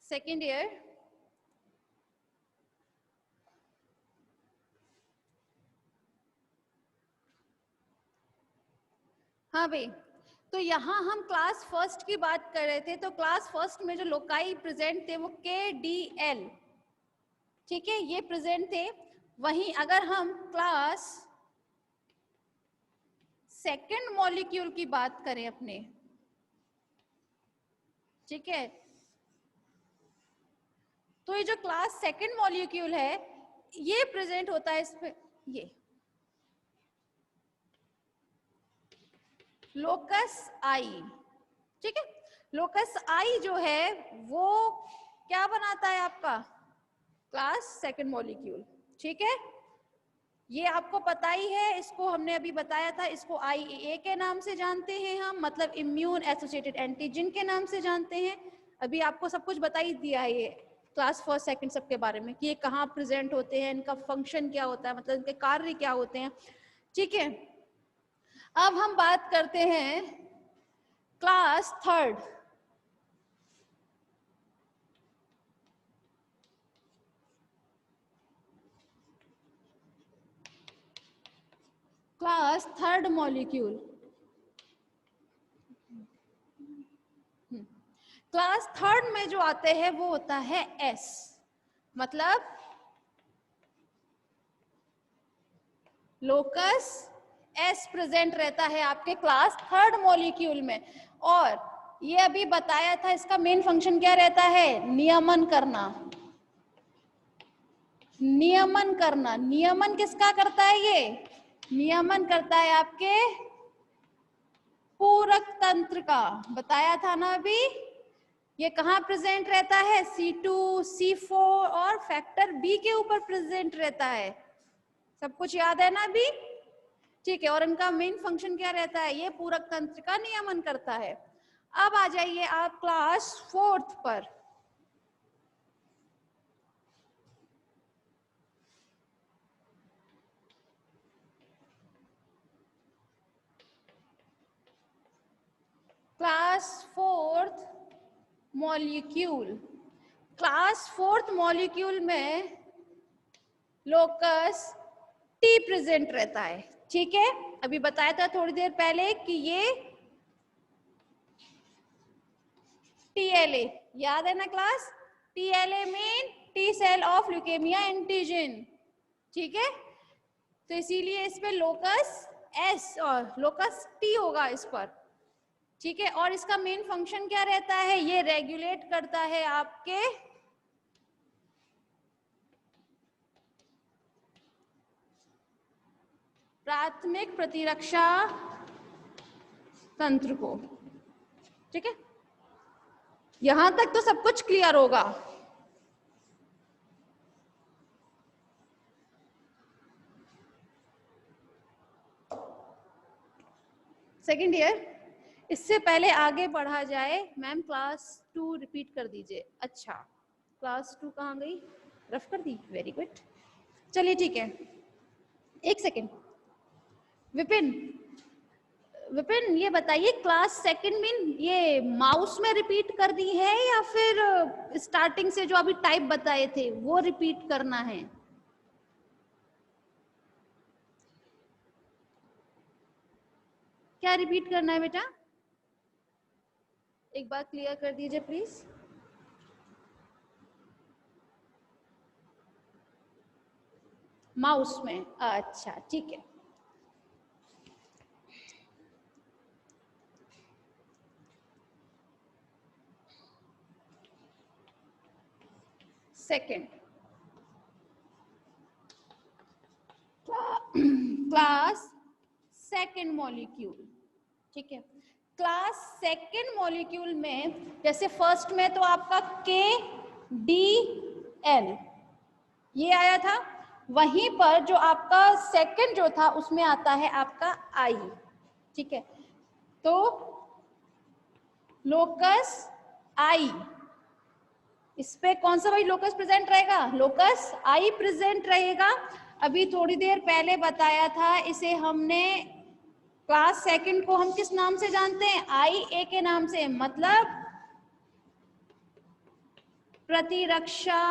Second year. हाँ भाई, तो यहाँ हम क्लास फर्स्ट की बात कर रहे थे, तो क्लास फर्स्ट में जो लोकाई प्रेजेंट थे वो KDL, ठीक है, ये प्रेजेंट थे। वहीं अगर हम क्लास सेकेंड मॉलिक्यूल की बात करें अपने, ठीक है, तो ये जो क्लास सेकेंड मॉलिक्यूल है ये प्रेजेंट होता है इसमें ये लोकस आई, ठीक है। लोकस आई जो है वो क्या बनाता है आपका क्लास सेकेंड मॉलिक्यूल, ठीक है। ये आपको पता ही है, इसको हमने अभी बताया था, इसको IEA के नाम से जानते हैं हम, मतलब इम्यून एसोसिएटेड एंटीजन के नाम से जानते हैं। अभी आपको सब कुछ बता ही दिया है ये क्लास फर्स्ट सेकंड सबके बारे में कि ये कहाँ प्रेजेंट होते हैं, इनका फंक्शन क्या होता है, मतलब इनके कार्य क्या होते हैं, ठीक है। अब हम बात करते हैं class third. Class third molecule, class third में जो आते हैं वो होता है S, मतलब लोकस S प्रेजेंट रहता है आपके क्लास थर्ड मॉलिक्यूल में। और ये अभी बताया था इसका मेन फंक्शन क्या रहता है, नियमन करना। नियमन करना, नियमन किसका करता है, ये नियमन करता है आपके पूरक तंत्र का, बताया था ना अभी। ये कहाँ प्रेजेंट रहता है, C2, C4 और फैक्टर B के ऊपर प्रेजेंट रहता है, सब कुछ याद है ना अभी, ठीक है। और इनका मेन फंक्शन क्या रहता है, ये पूरक तंत्र का नियमन करता है। अब आ जाइए आप क्लास फोर्थ पर। Class fourth molecule, class fourth molecule में लोकस T प्रेजेंट रहता है, ठीक है। अभी बताया था थोड़ी देर पहले कि ये TLA, याद है ना class, TLA mean T cell of leukemia antigen, ठीक है। तो इसीलिए इस पे लोकस S और लोकस T होगा इस पर, ठीक है। और इसका मेन फंक्शन क्या रहता है, ये रेगुलेट करता है आपके प्राथमिक प्रतिरक्षा तंत्र को, ठीक है। यहां तक तो सब कुछ क्लियर होगा। सेकेंड ईयर, इससे पहले आगे बढ़ा जाए, मैम क्लास 2 रिपीट कर दीजिए। अच्छा, क्लास 2 कहाँ गई, रफ कर दी, वेरी गुड। चलिए ठीक है, एक सेकेंड। विपिन, विपिन ये बताइए क्लास सेकंड में ये माउस में रिपीट कर दी है या फिर स्टार्टिंग से जो अभी टाइप बताए थे वो रिपीट करना है? क्या रिपीट करना है बेटा, एक बार क्लियर कर दीजिए प्लीज। माउस में, अच्छा ठीक है। सेकंड, क्लास सेकंड मॉलिक्यूल, ठीक है। क्लास सेकंड मॉलिक्यूल में जैसे फर्स्ट में तो आपका KDL ये आया था, वहीं पर जो आपका सेकंड जो था उसमें आता है आपका I, ठीक है। तो लोकस I, इस पे कौन सा भाई लोकस प्रेजेंट रहेगा, लोकस I प्रेजेंट रहेगा। अभी थोड़ी देर पहले बताया था, इसे हमने क्लास सेकंड को हम किस नाम से जानते हैं, IA के नाम से, मतलब प्रतिरक्षा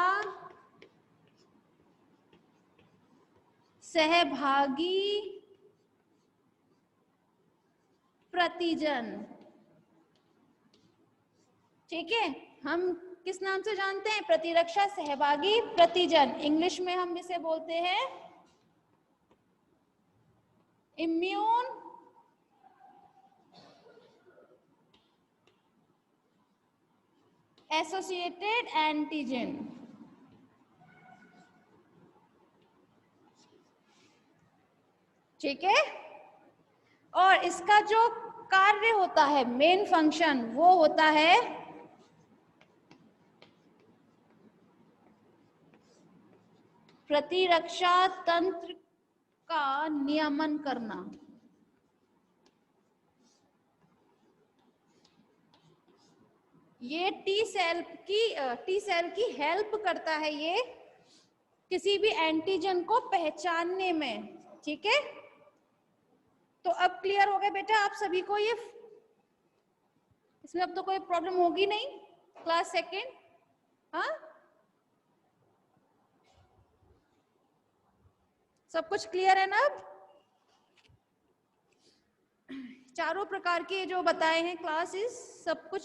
सहभागी प्रतिजन। ठीक है, हम किस नाम से जानते हैं? प्रतिरक्षा सहभागी प्रतिजन। इंग्लिश में हम इसे बोलते हैं इम्यून एसोसिएटेड एंटीजन। ठीक है, और इसका जो कार्य होता है, मेन फंक्शन, वो होता है प्रतिरक्षा तंत्र का नियमन करना। ये टी सेल की हेल्प करता है ये किसी भी एंटीजन को पहचानने में। ठीक है, तो अब क्लियर हो गया बेटा आप सभी को? ये इसमें अब तो कोई प्रॉब्लम होगी नहीं। क्लास सेकेंड, हाँ, सब कुछ क्लियर है ना? अब चारों प्रकार के जो बताए हैं क्लासेस, सब कुछ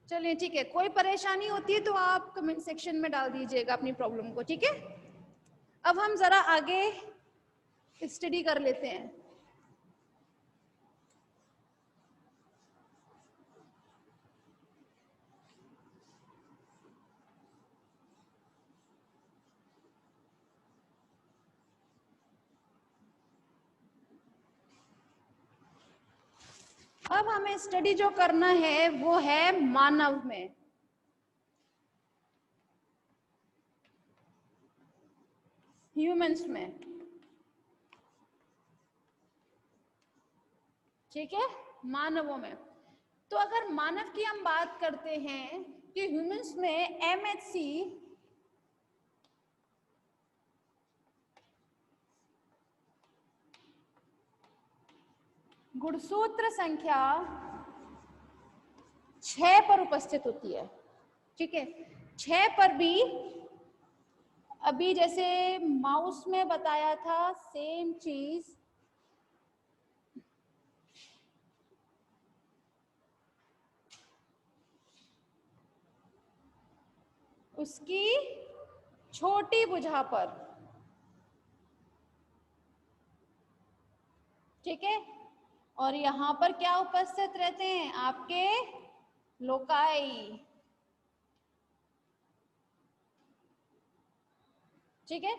चलिए ठीक है, कोई परेशानी होती है तो आप कमेंट सेक्शन में डाल दीजिएगा अपनी प्रॉब्लम को। ठीक है, अब हम जरा आगे स्टडी कर लेते हैं। अब हमें स्टडी जो करना है वो है मानव में। ह्यूमंस में। ठीक है, मानवों में। तो अगर मानव की हम बात करते हैं कि ह्यूमंस में MHC गुणसूत्र संख्या 6 पर उपस्थित होती है। ठीक है, 6 पर भी अभी जैसे माउस में बताया था सेम चीज, उसकी छोटी भुजा पर। ठीक है, और यहां पर क्या उपस्थित रहते हैं? आपके लोकाई। ठीक है,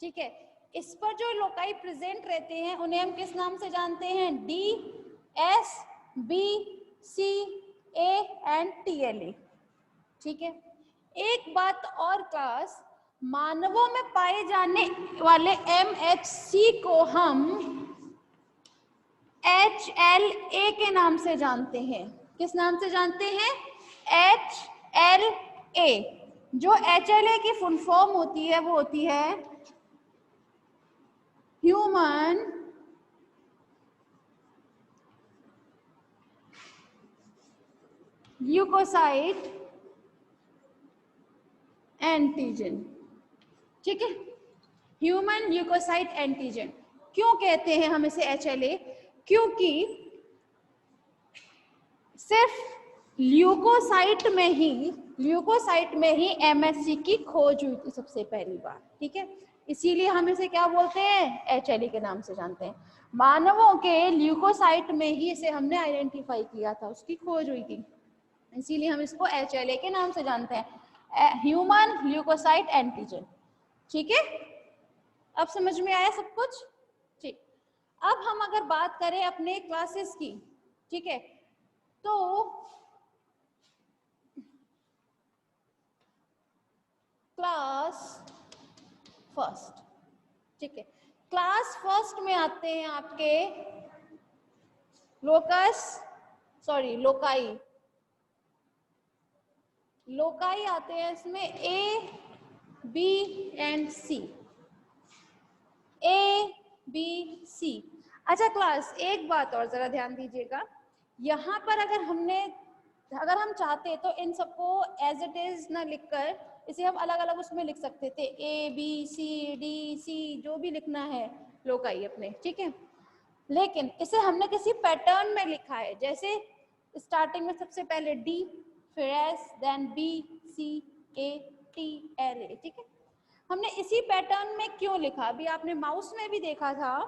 ठीक है, इस पर जो लोकाई प्रेजेंट रहते हैं उन्हें हम किस नाम से जानते हैं? D, S, B, C, A and TLA। ठीक है, एक बात और क्लास, मानवों में पाए जाने वाले MHC को हम HLA के नाम से जानते हैं। किस नाम से जानते हैं? HLA। जो HLA की फुल फॉर्म होती है वो होती है ह्यूमन ल्यूकोसाइट एंटीजन। ठीक है, ह्यूमन ल्यूकोसाइट एंटीजन। क्यों कहते हैं हम इसे HLA? क्योंकि सिर्फ ल्यूकोसाइट में ही MHC की खोज हुई थी सबसे पहली बार। ठीक है, इसीलिए हम इसे क्या बोलते हैं? HLA के नाम से जानते हैं। मानवों के ल्यूकोसाइट में ही इसे हमने आइडेंटिफाई किया था, उसकी खोज हुई थी, इसीलिए हम इसको HLA के नाम से जानते हैं, ह्यूमन ल्यूकोसाइट एंटीजन। ठीक है, अब समझ में आया सब कुछ? ठीक, अब हम अगर बात करें अपने क्लासेस की, ठीक है, तो क्लास फर्स्ट, ठीक है, क्लास फर्स्ट में आते हैं आपके लोकस, सॉरी लोकाई, लोकाई आते हैं इसमें A B and C, A B C. अच्छा क्लास, एक बात और जरा ध्यान दीजिएगा, यहाँ पर अगर हम चाहते तो इन सबको एज इट इज ना लिखकर इसे हम अलग अलग उसमें लिख सकते थे, ए बी सी डी सी, जो भी लिखना है लोकाई अपने, ठीक है, लेकिन इसे हमने किसी पैटर्न में लिखा है, जैसे स्टार्टिंग में सबसे पहले डी, फिर S, then B C A T L A, ठीक है। हमने इसी पैटर्न में क्यों लिखा, अभी आपने माउस में भी देखा था,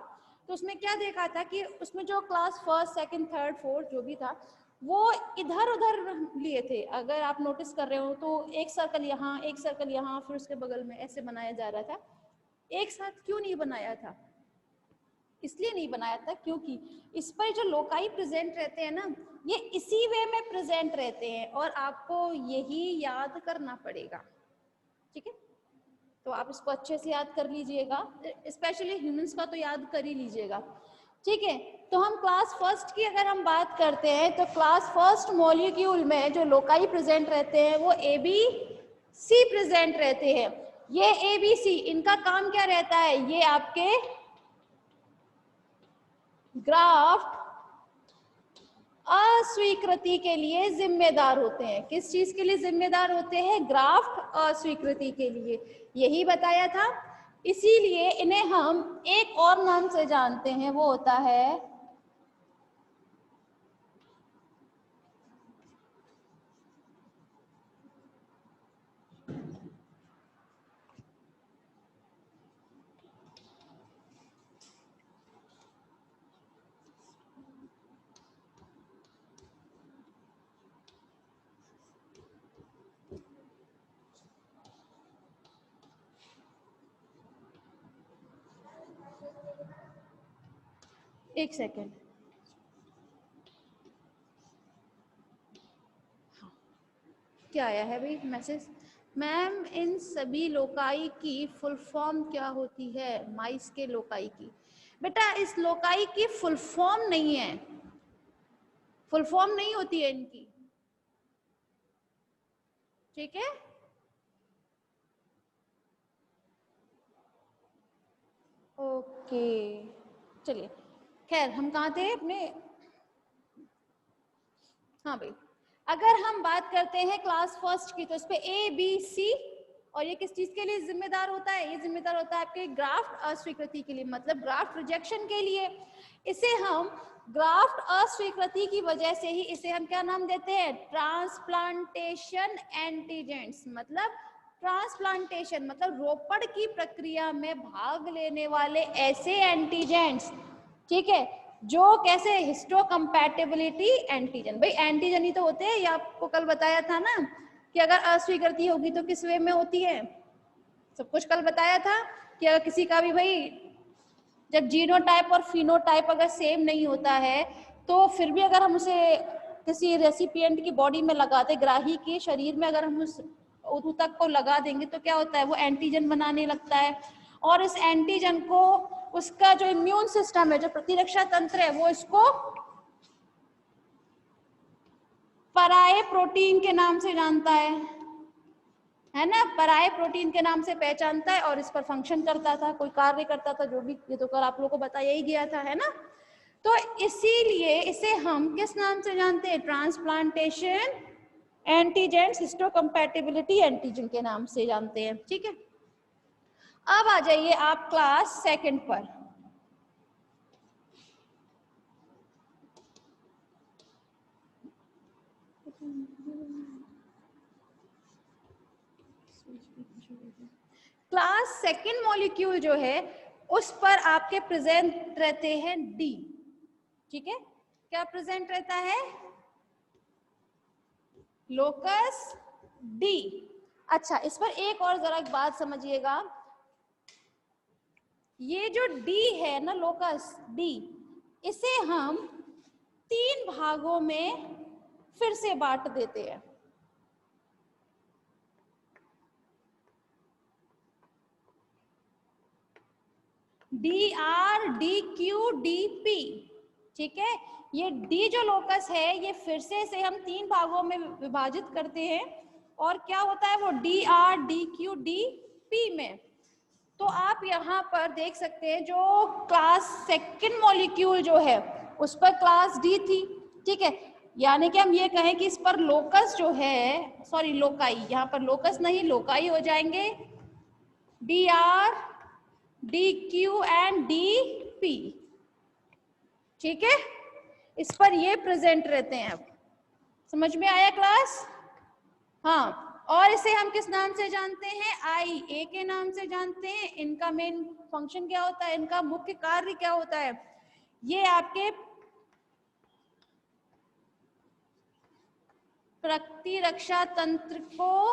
तो उसमें क्या देखा था कि उसमें जो class first second third fourth जो भी था वो इधर उधर लिए थे, अगर आप नोटिस कर रहे हो तो एक सर्कल यहाँ, एक सर्कल यहाँ, फिर उसके बगल में ऐसे बनाया जा रहा था। एक साथ क्यों नहीं बनाया था, इसलिए नहीं बनाया था क्योंकि इस पर जो लोकाई प्रेजेंट रहते हैं ना, ये इसी वे में प्रेजेंट रहते हैं और आपको यही याद करना पड़ेगा, ठीक है। तो आप इसको अच्छे से याद कर लीजिएगा, स्पेशली ह्यूमंस का तो याद कर ही लीजिएगा, ठीक है। तो हम क्लास फर्स्ट की अगर हम बात करते हैं तो क्लास फर्स्ट मॉलिक्यूल में जो लोकाई प्रेजेंट रहते हैं वो ए बी सी प्रेजेंट रहते हैं। ये ए बी सी, इनका काम क्या रहता है, ये आपके ग्राफ्ट अस्वीकृति के लिए जिम्मेदार होते हैं। किस चीज के लिए जिम्मेदार होते हैं, ग्राफ्ट अस्वीकृति के लिए, यही बताया था। इसीलिए इन्हें हम एक और नाम से जानते हैं, वो होता है एक सेकेंड, क्या आया है भाई मैसेज, मैम इन सभी लोकाई की फुल फॉर्म क्या होती है, माइस के लोकाई की। बेटा इस लोकाई की फुल फॉर्म नहीं है, फुल फॉर्म नहीं होती है इनकी, ठीक है। ओके चलिए, खैर हम कहाँ थे अपने, हाँ भाई, अगर हम बात करते हैं क्लास फर्स्ट की तो इस पे ए बी सी, और ये किस चीज के लिए जिम्मेदार होता है, ये जिम्मेदार होता है आपके ग्राफ्ट अस्वीकृति के लिए, मतलब ग्राफ्ट रिजेक्शन के लिए। इसे हम ग्राफ्ट अस्वीकृति की वजह से ही इसे हम क्या नाम देते हैं, ट्रांसप्लांटेशन एंटीजेंट्स, मतलब ट्रांसप्लांटेशन मतलब रोपण की प्रक्रिया में भाग लेने वाले ऐसे एंटीजेंट्स, ठीक है, जो कैसे हिस्टोकम्पैटिबिलिटी एंटीजन, भाई एंटीजन ही तो होते हैं, ये आपको कल बताया था ना कि अगर अस्वीकृति होगी तो किस वे में होती है, सब कुछ कल बताया था कि अगर किसी का भी भाई जब जीनोटाइप और फिनोटाइप अगर सेम नहीं होता है तो फिर भी अगर हम उसे किसी रेसिपिएंट की बॉडी में लगाते, ग्राही के शरीर में अगर हम उस ऊतक को लगा देंगे तो क्या होता है, वो एंटीजन बनाने लगता है, और इस एंटीजन को उसका जो इम्यून सिस्टम है, जो प्रतिरक्षा तंत्र है, वो इसको पराये प्रोटीन के नाम से जानता है ना, पराये प्रोटीन के नाम से पहचानता है और इस पर फंक्शन करता था, कोई कार्य करता था, जो भी, ये तो कल आप लोगों को बताया ही गया था, है ना। तो इसीलिए इसे हम किस नाम से जानते हैं, ट्रांसप्लांटेशन एंटीजेंट्स हिस्टोकम्पैटिबिलिटी एंटीजन के नाम से जानते हैं, ठीक है। अब आ जाइए आप क्लास सेकंड पर, क्लास सेकंड मॉलिक्यूल जो है उस पर आपके प्रेजेंट रहते हैं डी, ठीक है, क्या प्रेजेंट रहता है, लोकस डी। अच्छा इस पर एक और जरा एक बात समझिएगा, ये जो डी है ना, लोकस डी, इसे हम 3 भागों में फिर से बांट देते हैं। DR, DQ, DP, ठीक है। ये D जो लोकस है ये फिर से हम 3 भागों में विभाजित करते हैं और क्या होता है वो DR, DQ, DP में। तो आप यहाँ पर देख सकते हैं जो क्लास सेकंड मॉलिक्यूल जो है उस पर क्लास D थी, ठीक है। यानी कि हम ये कहें कि इस पर लोकस जो है, सॉरी लोकाई, यहाँ पर लोकस नहीं लोकाई हो जाएंगे DR, DQ एंड DP, ठीक है। इस पर ये प्रेजेंट रहते हैं। अब समझ में आया क्लास? हाँ, और इसे हम किस नाम से जानते हैं? IA के नाम से जानते हैं। इनका मेन फंक्शन क्या होता है, इनका मुख्य कार्य क्या होता है? ये आपके प्रतिरक्षा तंत्र को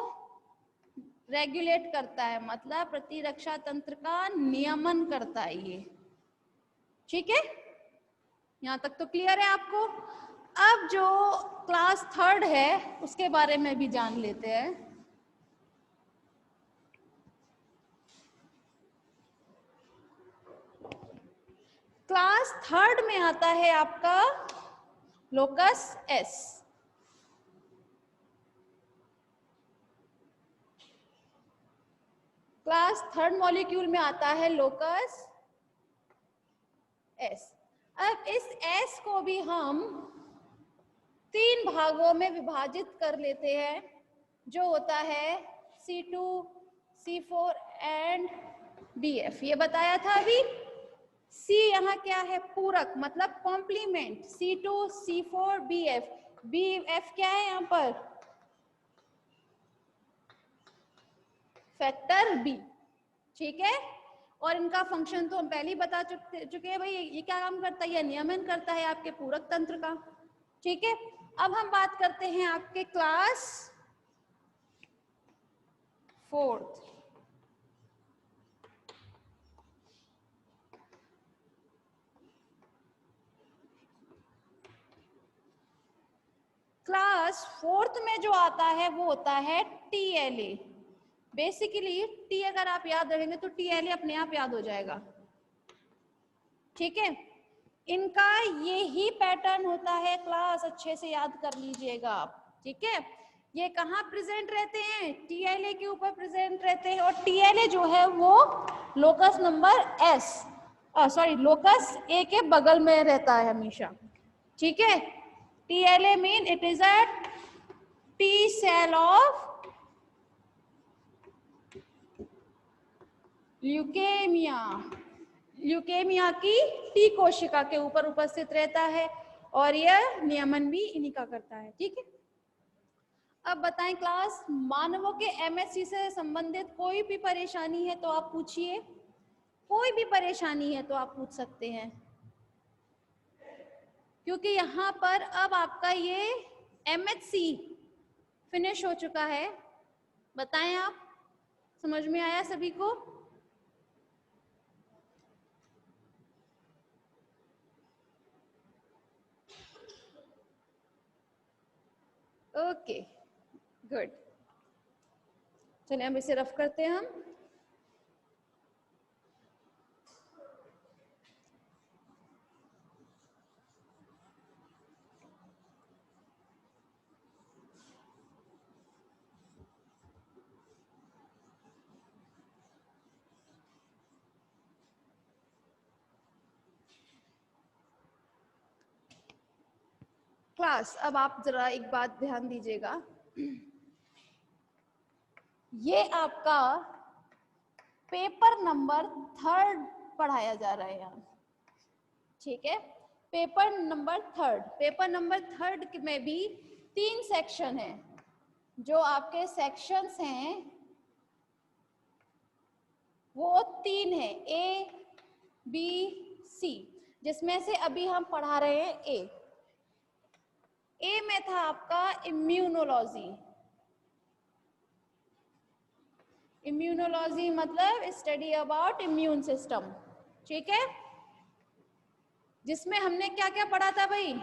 रेगुलेट करता है, मतलब प्रतिरक्षा तंत्र का नियमन करता है ये, ठीक है। यहां तक तो क्लियर है आपको? अब जो क्लास थर्ड है उसके बारे में भी जान लेते हैं। क्लास थर्ड में आता है आपका locus S। Class third molecule में आता है लोकस S। अब इस S को भी हम 3 भागों में विभाजित कर लेते हैं, जो होता है C2, C4 एंड BF। ये बताया था अभी। C यहाँ क्या है? पूरक, मतलब complement. C2, C4, BF। BF क्या है यहाँ पर? फैक्टर B, ठीक है। और इनका फंक्शन तो हम पहले ही बता चुके हैं भाई। ये क्या काम करता है? ये नियमन करता है आपके पूरक तंत्र का, ठीक है। अब हम बात करते हैं आपके क्लास फोर्थ। क्लास फोर्थ में जो आता है वो होता है TLA। बेसिकली T अगर आप याद रखेंगे तो TLA अपने आप याद हो जाएगा, ठीक है। इनका ये ही पैटर्न होता है क्लास, अच्छे से याद कर लीजिएगा आप, ठीक है। ये कहाँ प्रेजेंट रहते हैं? TLA के ऊपर प्रेजेंट रहते हैं। और TLA जो है वो locus number S, sorry locus A के बगल में रहता है हमेशा, ठीक है। TLA mean it is a T cell of leukaemia. Leukaemia की T कोशिका के ऊपर उपस्थित रहता है और यह नियमन भी इन्हीं का करता है, ठीक है। अब बताएं क्लास, मानवों के MHC से संबंधित कोई भी परेशानी है तो आप पूछिए। कोई भी परेशानी है तो आप पूछ सकते हैं, क्योंकि यहाँ पर अब आपका ये MHC फिनिश हो चुका है। बताएं आप, समझ में आया सभी को? Okay, good. चलिए अब इसे रफ करते हैं हम। क्लास, अब आप जरा एक बात ध्यान दीजिएगा। ये आपका पेपर नंबर 3 पढ़ाया जा रहा है यहाँ, ठीक है। पेपर नंबर 3, पेपर नंबर 3 में भी 3 सेक्शन है। जो आपके सेक्शंस हैं वो 3 है, A, B, C, जिसमें से अभी हम पढ़ा रहे हैं A। A में था आपका इम्यूनोलॉजी। इम्यूनोलॉजी मतलब स्टडी अबाउट इम्यून सिस्टम, ठीक है। जिसमें हमने क्या क्या पढ़ा था भाई?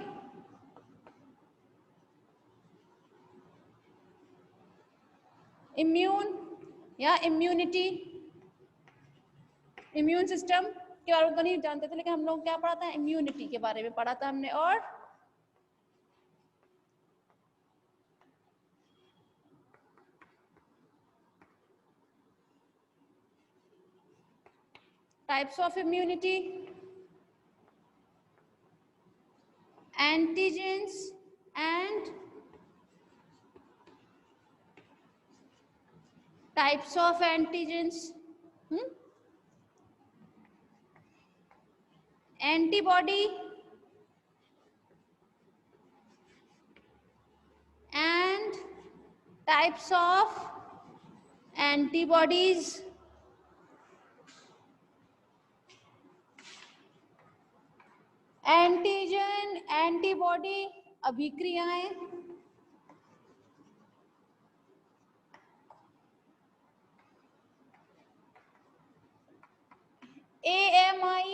इम्यून या इम्यूनिटी, इम्यून सिस्टम के बारे में तो नहीं जानते थे, लेकिन हम लोग क्या पढ़ा था, इम्यूनिटी के बारे में पढ़ा था हमने। और types of immunity, antigens and types of antigens, antibody and types of antibodies, antigen antibody अभिक्रियाएं, AMI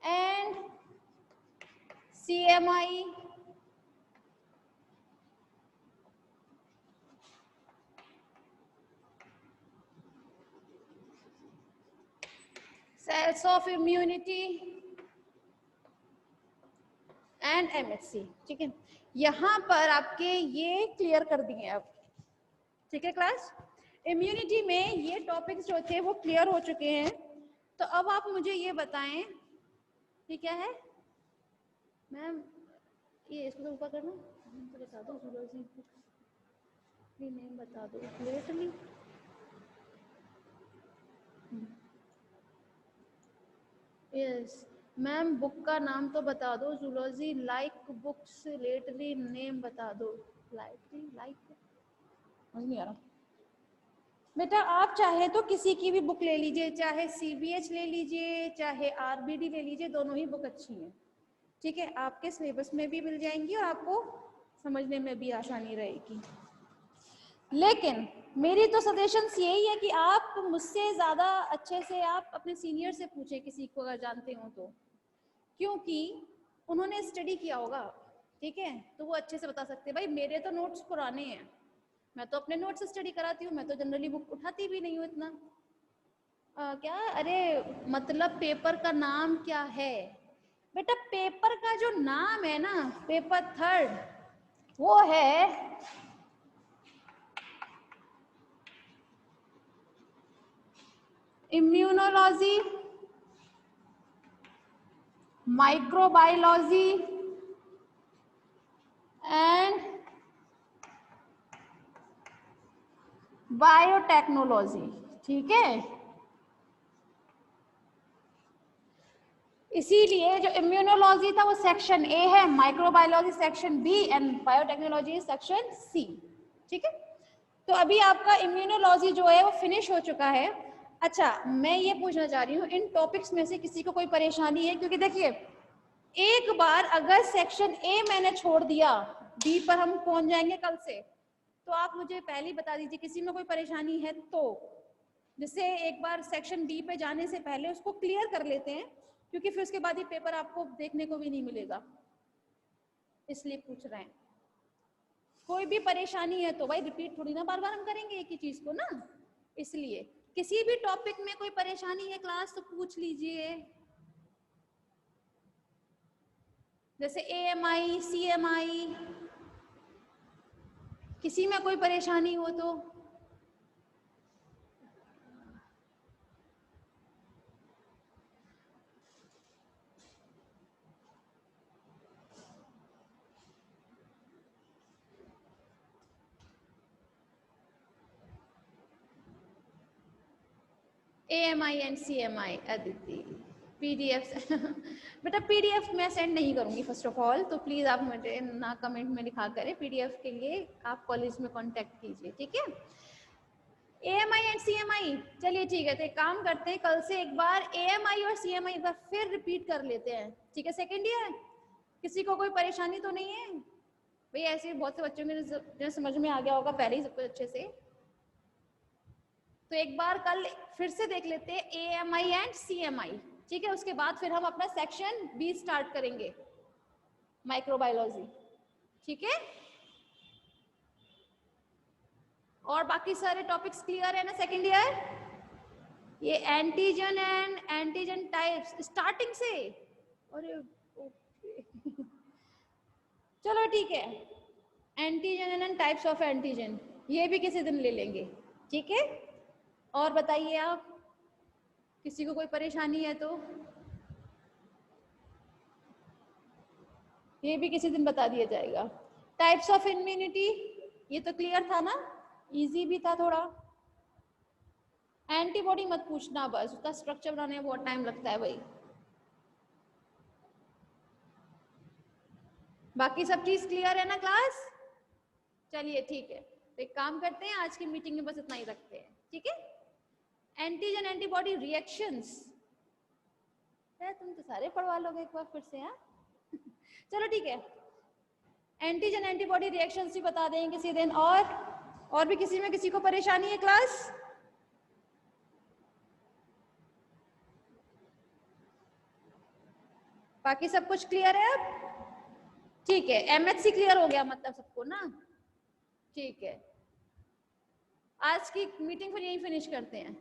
and CMI, cells of immunity and MHC। ठीक है, यहां पर आपके ये क्लियर कर दिए अब। ठीक है क्लास, इम्यूनिटी में ये टॉपिक्स जो थे वो क्लियर हो चुके हैं। तो अब आप मुझे ये बताएं कि क्या है मैम, ये इसको तो ऊपर करना, तो बता दो जूलॉजी नेम बता दो लेटली। यस मैम, बुक का नाम तो बता दो, zoology like books lately name बता दो। लाइटली लाइक समझ नहीं आ रहा बेटा। आप चाहे तो किसी की भी बुक ले लीजिए, चाहे CBH ले लीजिए, चाहे RBD ले लीजिए, दोनों ही बुक अच्छी हैं। ठीक है, आपके सिलेबस में भी मिल जाएंगी और आपको समझने में भी आसानी रहेगी। लेकिन मेरी तो सजेशंस यही है कि आप मुझसे ज़्यादा अच्छे से आप अपने सीनियर से पूछें, किसी को अगर जानते हो तो, क्योंकि उन्होंने स्टडी किया होगा। ठीक है, तो वो अच्छे से बता सकते हैं। भाई मेरे तो नोट्स पुराने हैं, मैं तो अपने नोट्स स्टडी कराती हूँ, मैं तो जनरली बुक उठाती भी नहीं हूँ इतना। क्या, अरे मतलब पेपर का नाम क्या है बेटा? पेपर का जो नाम है ना, पेपर 3 वो है इम्यूनोलॉजी, माइक्रोबायोलॉजी एंड बायोटेक्नोलॉजी। ठीक है, इसीलिए जो इम्यूनोलॉजी था वो सेक्शन A है, microbiology section B and biotechnology section C। ठीक है, तो अभी आपका इम्यूनोलॉजी जो है वो फिनिश हो चुका है। अच्छा, मैं ये पूछना चाह रही हूँ, इन टॉपिक्स में से किसी को कोई परेशानी है? क्योंकि देखिए, एक बार अगर सेक्शन A मैंने छोड़ दिया, B पर हम पहुंच जाएंगे कल से, तो आप मुझे पहले ही बता दीजिए किसी में कोई परेशानी है तो, जिससे एक बार सेक्शन B पे जाने से पहले उसको क्लियर कर लेते हैं, क्योंकि फिर उसके बाद ये पेपर आपको देखने को भी नहीं मिलेगा, इसलिए पूछ रहे हैं। कोई भी परेशानी है तो भाई रिपीट थोड़ी ना बार बार हम करेंगे एक ही चीज को ना, इसलिए किसी भी टॉपिक में कोई परेशानी है क्लास तो पूछ लीजिए। जैसे AMI CMI, किसी में कोई परेशानी हो तो AMI and CMI Aditi PDF बेटा PDF मैं सेंड नहीं करूंगी फर्स्ट ऑफ ऑल, तो प्लीज आप मुझे ना कमेंट में लिखा करें। PDF के लिए आप कॉलेज में कांटेक्ट कीजिए। ठीक है, AMI एंड CMI, चलिए ठीक है, तो एक काम करते हैं, कल से एक बार AMI और CMI एक बार फिर रिपीट कर लेते हैं। ठीक है, सेकेंड ईयर किसी को कोई परेशानी तो नहीं है? भाई ऐसे बहुत से बच्चों में समझ में आ गया होगा पहले ही सब कुछ अच्छे से, तो एक बार कल फिर से देख लेते हैं AMI एंड CMI। ठीक है, उसके बाद फिर हम अपना सेक्शन B स्टार्ट करेंगे, माइक्रोबायोलॉजी। ठीक है, और बाकी सारे टॉपिक्स क्लियर है ना सेकंड ईयर? ये antigen and antigen types starting से, अरे ओके चलो ठीक है, antigen and types of antigen ये भी किसी दिन ले लेंगे, ठीक है। और बताइए आप, किसी को कोई परेशानी है तो ये भी किसी दिन बता दिया जाएगा। टाइप्स ऑफ इम्यूनिटी ये तो क्लियर था ना, इजी भी था थोड़ा। एंटीबॉडी मत पूछना, बस उसका स्ट्रक्चर बनाने में बहुत टाइम लगता है भाई। बाकी सब चीज क्लियर है ना क्लास? चलिए ठीक है, तो एक काम करते हैं, आज की मीटिंग में बस इतना ही रखते हैं, ठीक है। एंटीजन एंटीबॉडी रिएक्शंस, तुम तो सारे पढ़वा लोगे एक बार फिर से, हाँ चलो ठीक है, एंटीजन एंटीबॉडी रिएक्शंस भी बता देंगे किसी दिन। और भी किसी में किसी को परेशानी है क्लास? बाकी सब कुछ क्लियर है अब? ठीक है, एमएचसी क्लियर हो गया मतलब सबको ना? ठीक है, आज की मीटिंग फिर यहीं फिनिश करते हैं।